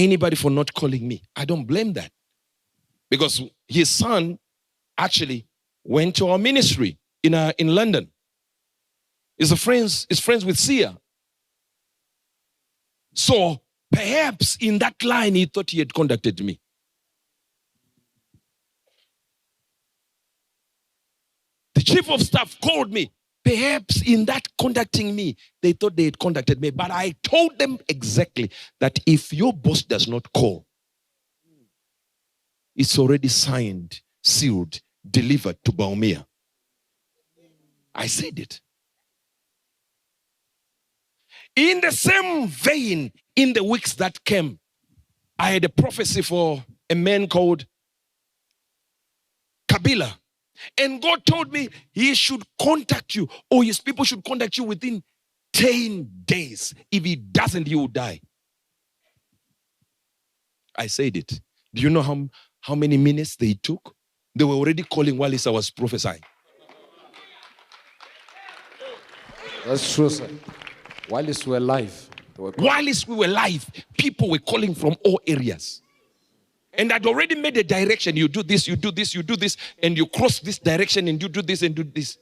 anybody for not calling me. I don't blame that. Because his son actually went to our ministry in London. He's friends with Sia. So perhaps in that line he thought he had contacted me. The chief of staff called me. Perhaps in that contacting me, they thought they had contacted me. But I told them exactly that if your boss does not call, it's already signed, sealed, delivered to Baumea. I said it. In the same vein, in the weeks that came, I had a prophecy for a man called Kabila. And God told me he should contact you, or his people should contact you within 10 days. If he doesn't, he will die. I said it. Do you know how many minutes they took? They were already calling while I was prophesying. That's true, sir. While we were live. While we were live, people were calling from all areas. And I'd already made a direction. You do this, you do this, you do this, and you cross this direction, and you do this and do this.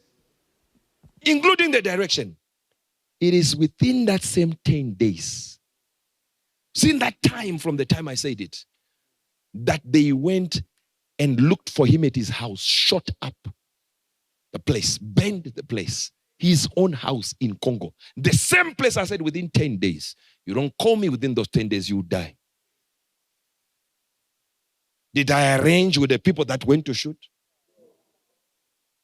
Including the direction. It is within that same 10 days. Since that time, from the time I said it, that they went and looked for him at his house, shot up the place, burned the place, his own house in Congo. The same place I said within 10 days. You don't call me within those 10 days, you die. Did I arrange with the people that went to shoot?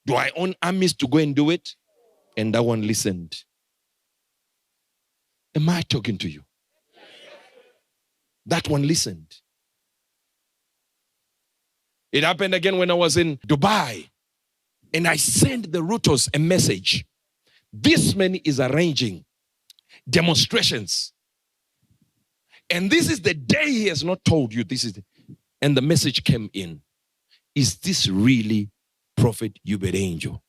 Do I own armies to go and do it? And that one listened. Am I talking to you? That one listened. It happened again when I was in Dubai. And I sent the routers a message. This man is arranging demonstrations. And this is the day he has not told you. And the message came in. Is this really Prophet Hubert Angel?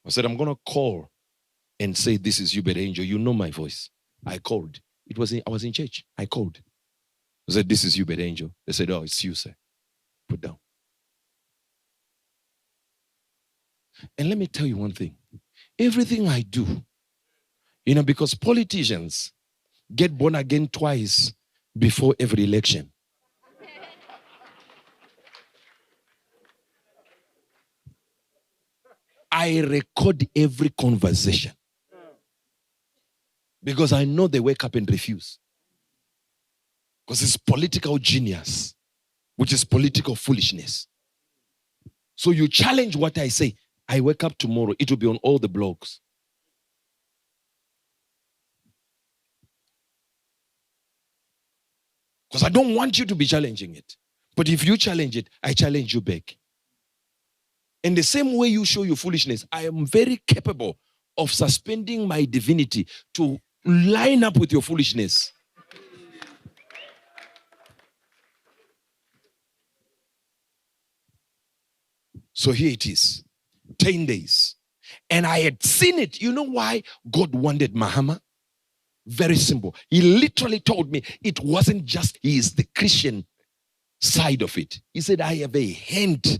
I said, I'm going to call and say, this is Hubert Angel. You know my voice. I called. I was in church. I called. I said, this is Hubert Angel. They said, oh, it's you, sir. Put down. And let me tell you one thing. Everything I do, because politicians get born again twice before every election. I record every conversation. Because I know they wake up and refuse. Because it's political genius, which is political foolishness. So you challenge what I say. I wake up tomorrow, it will be on all the blogs. Because I don't want you to be challenging it. But if you challenge it, I challenge you back. In the same way you show your foolishness, I am very capable of suspending my divinity to line up with your foolishness. So here it is. 10 days. And I had seen it. You know why God wanted Mahama? Very simple. He literally told me it wasn't just he is the Christian side of it. He said, I have a hand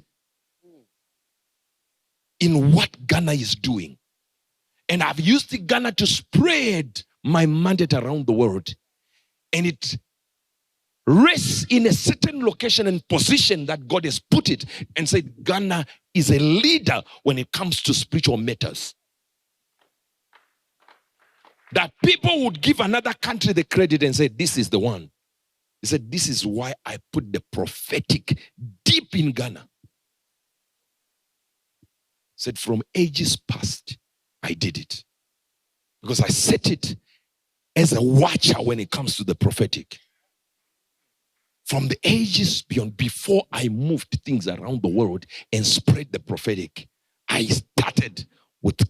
in what Ghana is doing. And I've used the Ghana to spread my mandate around the world. And it rests in a certain location and position that God has put it and said Ghana is a leader when it comes to spiritual matters. That people would give another country the credit and say, this is the one. He said, this is why I put the prophetic deep in Ghana. He said, from ages past, I did it. Because I set it as a watcher when it comes to the prophetic. From the ages beyond, before I moved things around the world and spread the prophetic, I started with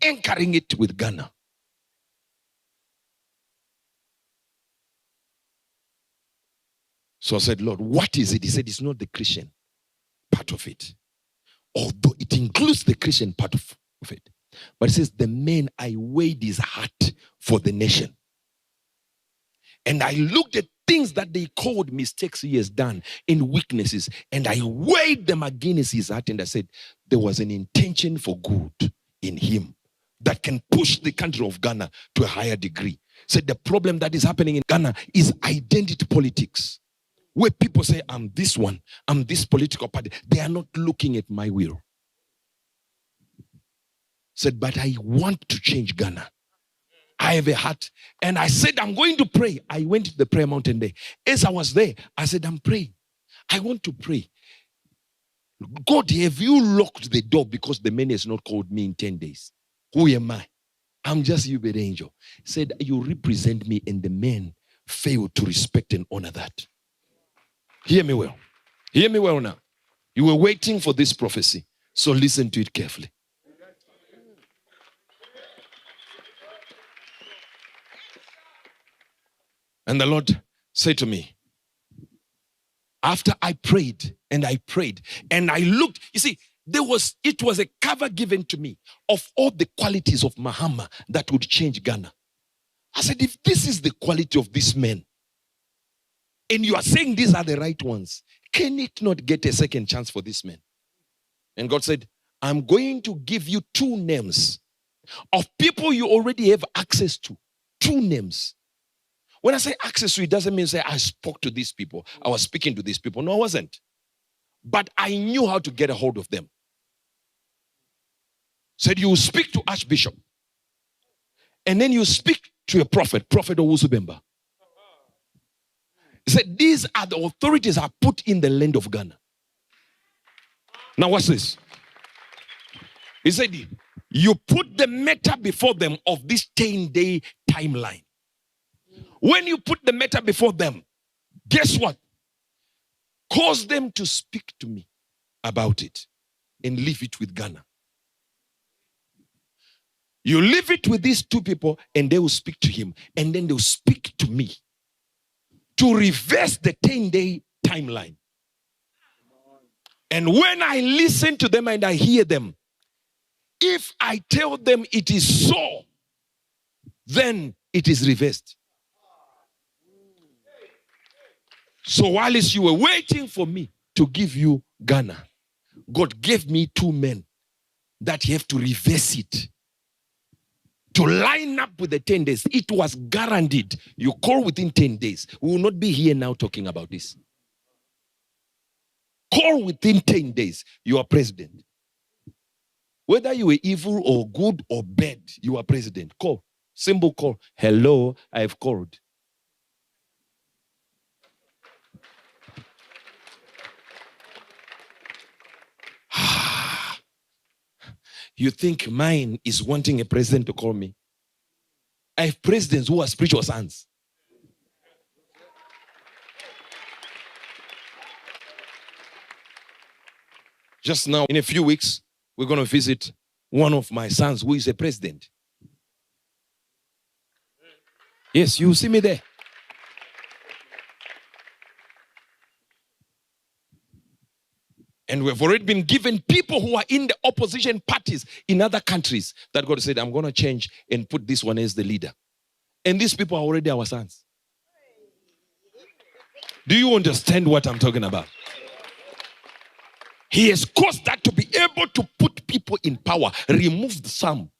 anchoring it with Ghana. So I said, Lord, what is it? He said, it's not the Christian part of it. Although it includes the Christian part of it. But it says, the man, I weighed his heart for the nation. And I looked at things that they called mistakes he has done and weaknesses. And I weighed them against his heart and I said, there was an intention for good in him that can push the country of Ghana to a higher degree. Said the problem that is happening in Ghana is identity politics. Where people say, I'm this one, I'm this political party. They are not looking at my will. Said, but I want to change Ghana. I have a heart. And I said, I'm going to pray. I went to the prayer mountain there. As I was there, I said, I'm praying. I want to pray. God, have you locked the door because the man has not called me in 10 days? Who am I? I'm just you, bed angel. Said, you represent me, and the men failed to respect and honor that. Hear me well. Hear me well now. You were waiting for this prophecy, so listen to it carefully. And the Lord said to me, after I prayed and I prayed and I looked, you see, it was a cover given to me of all the qualities of Mahama that would change Ghana. I said, if this is the quality of this man, and you are saying these are the right ones, can it not get a second chance for this man? And God said, I'm going to give you 2 names of people you already have access to. 2 names. When I say access to, it doesn't mean say I spoke to these people. I was speaking to these people. No, I wasn't. But I knew how to get a hold of them. Said you speak to Archbishop. And then you speak to a prophet, Prophet Owusu-Bemba. He said, these are the authorities I put in the land of Ghana. Now what's this? He said, you put the matter before them of this 10-day timeline. When you put the matter before them, guess what? Cause them to speak to me about it and leave it with Ghana. You leave it with these 2 people and they will speak to him and then they'll speak to me to reverse the 10-day timeline. And when I listen to them and I hear them, if I tell them it is so, then it is reversed. So while you were waiting for me to give you Ghana, God gave me 2 men that you have to reverse it. To line up with the 10 days. It was guaranteed. You call within 10 days. We will not be here now talking about this. Call within 10 days. You are president. Whether you were evil or good or bad, you are president. Call. Simple call. Hello, I have called. You think mine is wanting a president to call me? I have presidents who are spiritual sons. Just now, in a few weeks, we're going to visit one of my sons who is a president. Yes, you see me there. And we've already been given people who are in the opposition parties in other countries that God said, I'm going to change and put this one as the leader. And these people are already our sons. Do you understand what I'm talking about? He has caused that to be able to put people in power, remove some.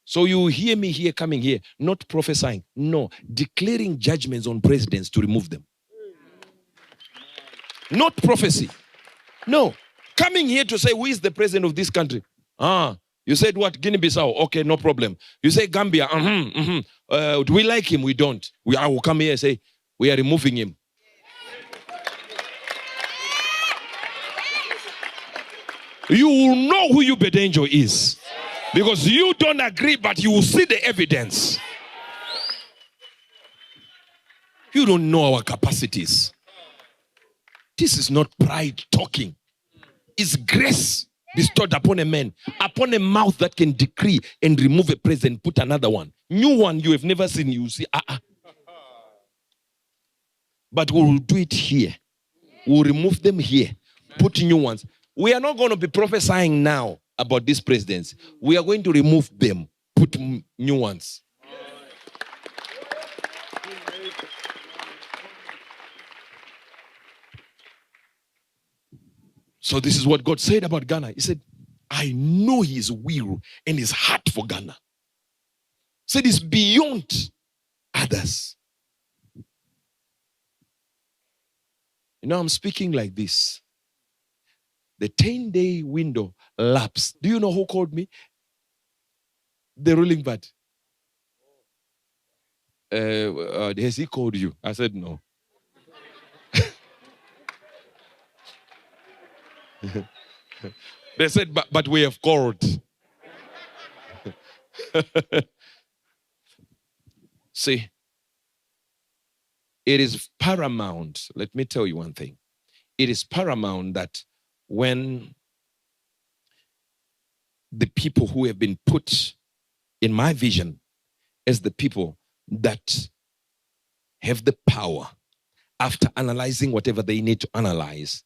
So you hear me here, coming here, not prophesying, no, declaring judgments on presidents to remove them. Not prophecy. No. Coming here to say, who is the president of this country? You said what? Guinea-Bissau. Okay, no problem. You say Gambia. Do we like him? We don't. I will come here and say, we are removing him. You will know who your bed angel is. Because you don't agree, but you will see the evidence. You don't know our capacities. This is not pride talking. It's grace bestowed upon a man, upon a mouth that can decree and remove a president, put another one. New one you have never seen, you see, But we will do it here. We will remove them here, put new ones. We are not going to be prophesying now about these presidents. We are going to remove them, put new ones. So this is what God said about Ghana. He said, I know his will and his heart for Ghana. He said it's beyond others. You know, I'm speaking like this. The 10-day window lapsed. Do you know who called me? The ruling party. Has he called you? I said no. They said, but we have called. See, it is paramount. Let me tell you one thing. It is paramount that when the people who have been put in my vision as the people that have the power, after analyzing whatever they need to analyze,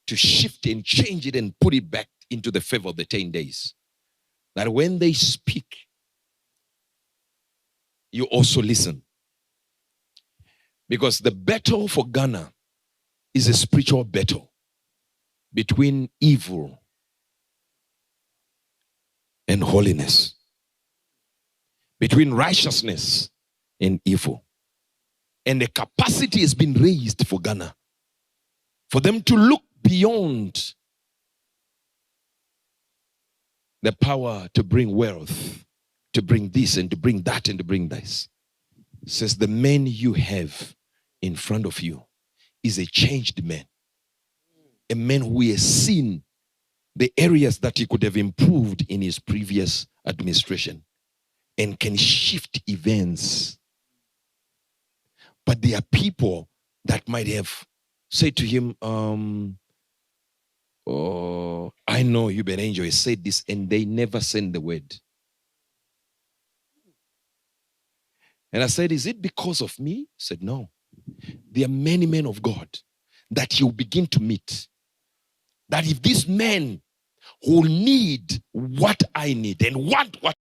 to shift and change it and put it back into the favor of the 10 days. That when they speak, you also listen. Because the battle for Ghana is a spiritual battle between evil and holiness, between righteousness and evil. And the capacity has been raised for Ghana, for them to look beyond the power to bring wealth, to bring this and to bring that and to bring this. It says the man you have in front of you is a changed man, a man who has seen the areas that he could have improved in his previous administration and can shift events. But there are people that might have said to him, I know you, Ben Angel, has said this, and they never send the word. And I said, is it because of me? He said, no. There are many men of God that you'll begin to meet. That if these men who need what I need and want what